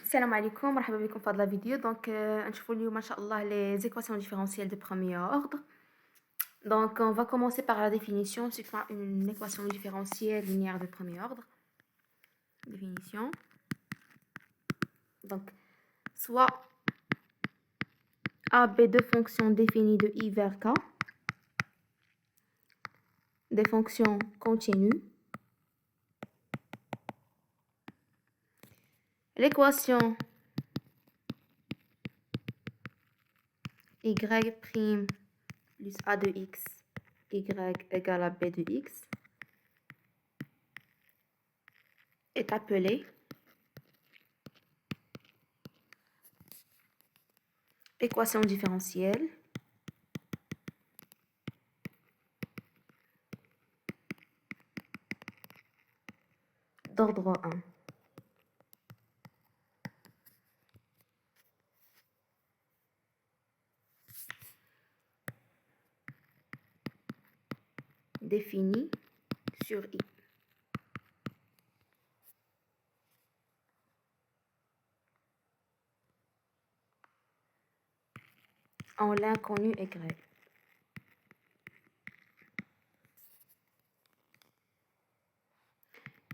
السلام عليكم، مرحبا بكم في هذا الفيديو. نشوفوا اليوم ان شاء الله les équations différentielles de premier ordre. Donc on va commencer par la définition. C'est quoi une équation différentielle linéaire de premier ordre? Définition. Donc soit a, b, deux fonctions définies de i vers k, des fonctions continues. L'équation y' plus a de x, y égale à b de x, est appelée équation différentielle d'ordre 1. Définie sur i. En l'inconnu y.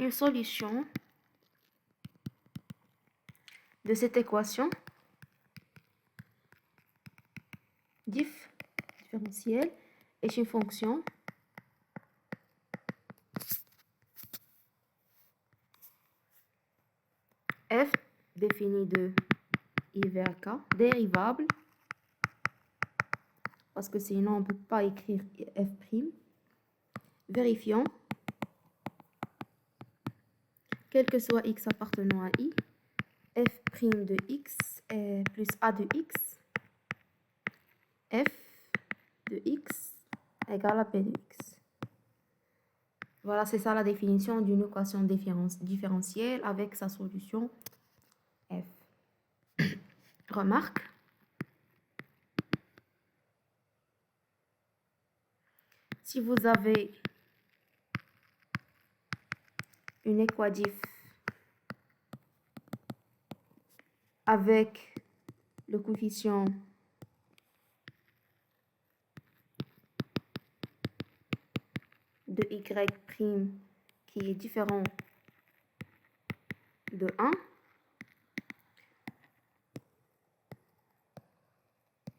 Une solution de cette équation différentielle est une fonction f définie de i vers k, dérivable, parce que sinon on ne peut pas écrire f', vérifiant, quel que soit x appartenant à i, f' de x est plus a de x, f de x égale à p de x. Voilà, c'est ça la définition d'une équation différentielle avec sa solution f. Remarque, si vous avez une équation avec le coefficient de y' qui est différent de 1,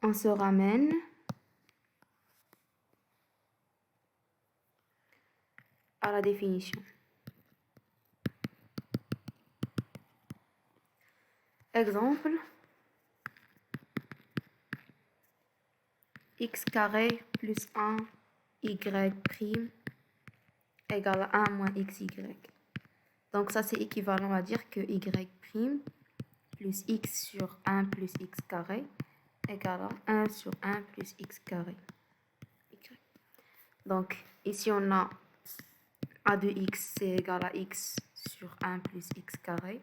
on se ramène à la définition. Exemple, x carré plus 1 y' égale à 1 moins xy. Donc ça c'est équivalent à dire que y' plus x sur 1 plus x carré égale à 1 sur 1 plus x carré. Donc ici on a a de x c'est égal à x sur 1 plus x carré.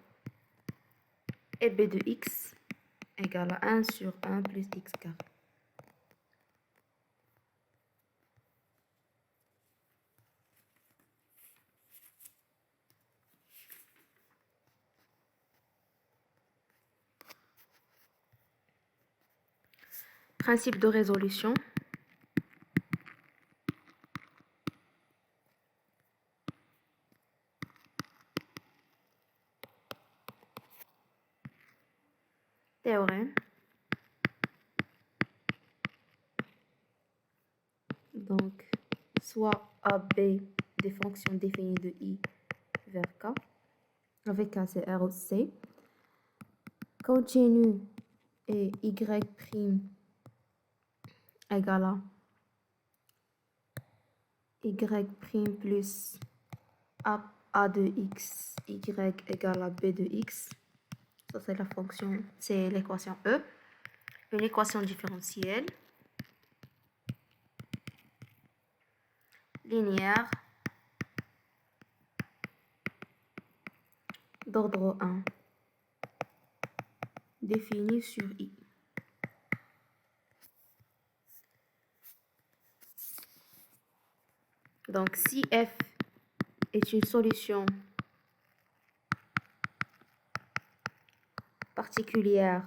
Et b de x égale à 1 sur 1 plus x carré. Principe de résolution. Théorème. Donc, soit a, b des fonctions définies de i vers k, avec k c'est R ou C, continue et y' égale à y' plus a de x, y égale à b de x. Ça c'est la fonction, c'est l'équation E. Une équation différentielle linéaire d'ordre 1 définie sur i. Donc si f est une solution particulière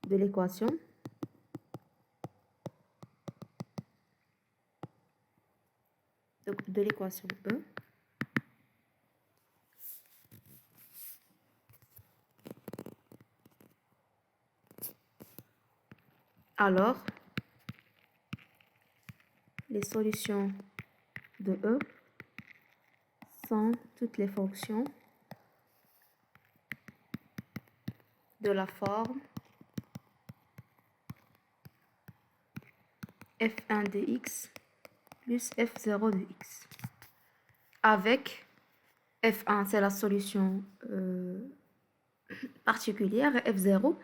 de l'équation. De l'équation E. Alors, les solutions de E sont toutes les fonctions de la forme f1 de x plus f0 de x. Avec f1, c'est la solution particulière, et f0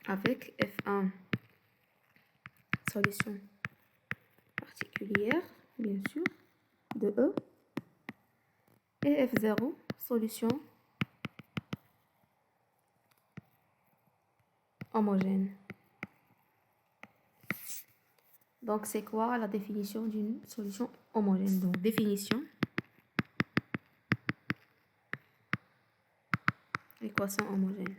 avec f1, solution particulière, bien sûr, de E, et f0, solution homogène. Donc, c'est quoi la définition d'une solution homogène? Donc, définition, équation homogène.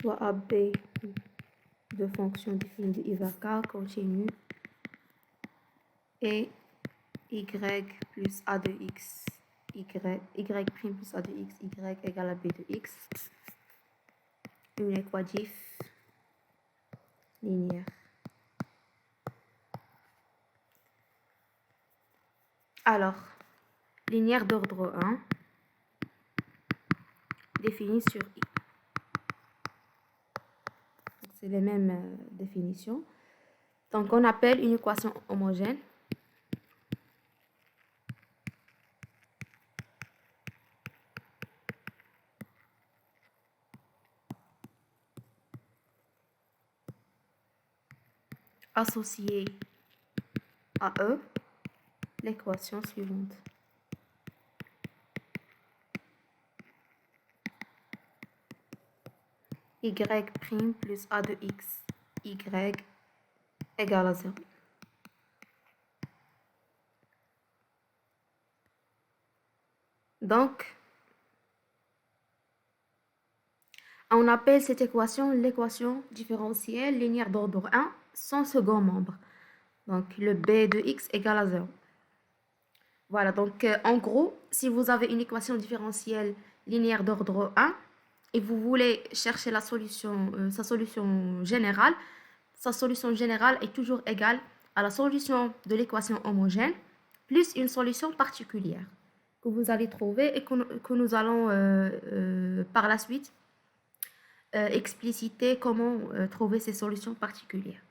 Soit AB de fonction définie de I vers K continue et y plus a de x, y prime plus a de x, y égale à b de x, une équatif linéaire. Alors, linéaire d'ordre 1 définie sur I. C'est les mêmes définitions. Donc, on appelle une équation homogène associée à E l'équation suivante. Y prime plus a de x, y égale à 0. Donc, on appelle cette équation l'équation différentielle linéaire d'ordre 1 sans second membre. Donc, le b de x égale à 0. Voilà, donc en gros, si vous avez une équation différentielle linéaire d'ordre 1 et vous voulez chercher la solution, sa solution générale est toujours égale à la solution de l'équation homogène plus une solution particulière que vous allez trouver et que nous allons par la suite expliciter comment trouver ces solutions particulières.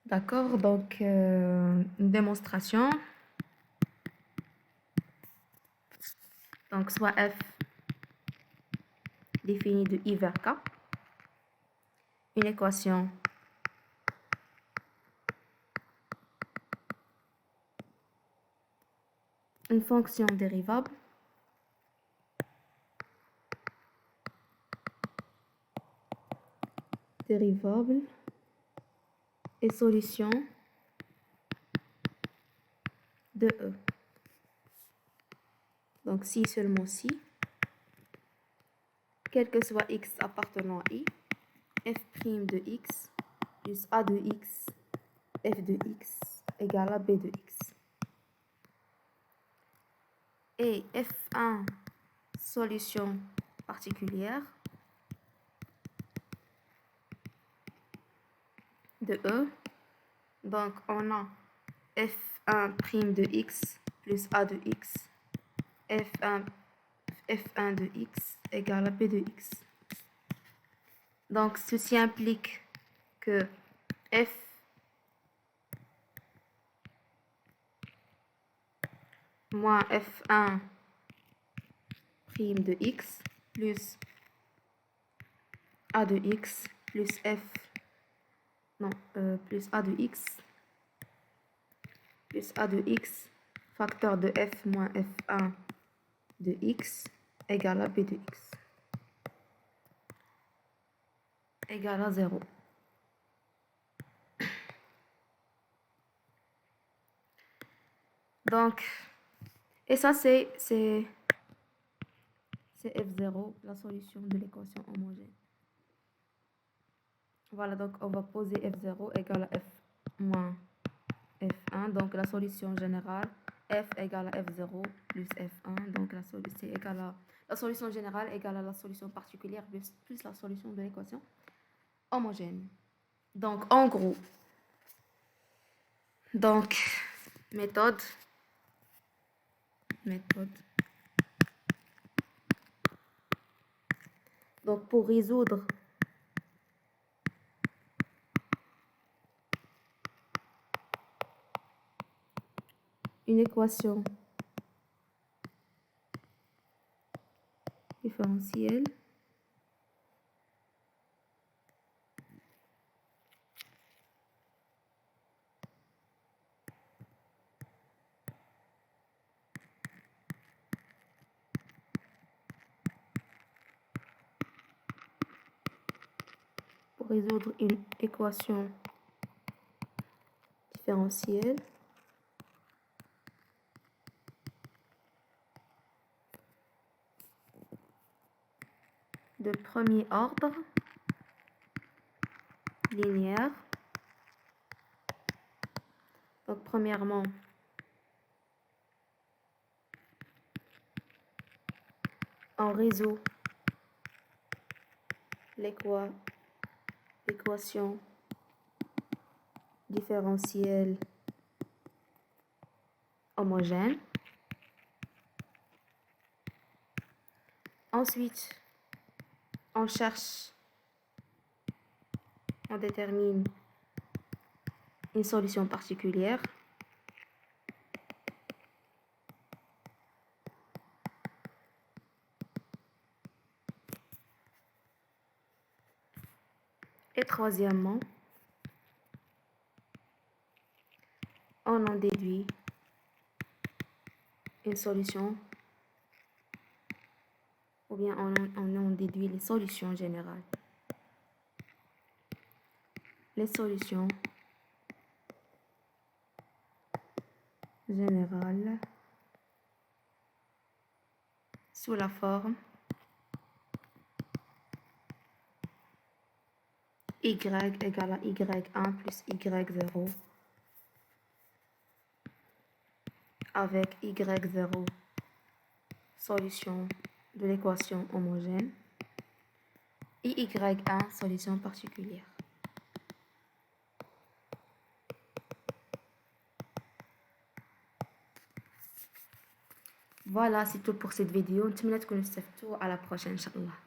D'accord, donc une démonstration. Donc soit f définie de I vers K, une équation une fonction dérivable et solution de E. Donc si seulement si, quel que soit x appartenant à I, f' de x plus a de x, f de x égale à b de x. Et f1 solution particulière de E. Donc on a f1' de x plus a de x, f1 de x égale à b de x. Donc ceci implique que f moins f1' de x plus a de x plus plus a de x plus a de x facteur de f moins f1 de x égale à b de x. égale à 0. Donc, et ça c'est F0, la solution de l'équation homogène. Voilà, donc on va poser F0 égale à F moins F1. Donc la solution générale, F égale à F0 plus F1. Donc c'est égal à la solution générale égale à la solution particulière plus la solution de l'équation homogène. Donc en gros, méthode. Donc pour résoudre une équation différentielle, de premier ordre linéaire. Donc premièrement, on résout l'équation différentielle homogène. Ensuite, on détermine une solution particulière. Et troisièmement, on en déduit une solution, ou bien on en déduit les solutions générales. Les solutions générales sous la forme y égale à y1 plus y0 avec y0 solution de l'équation homogène et y1 solution particulière. Voilà, c'est tout pour cette vidéo. نتمنى تكونوا استفدتوا. À la prochaine, Inch'Allah.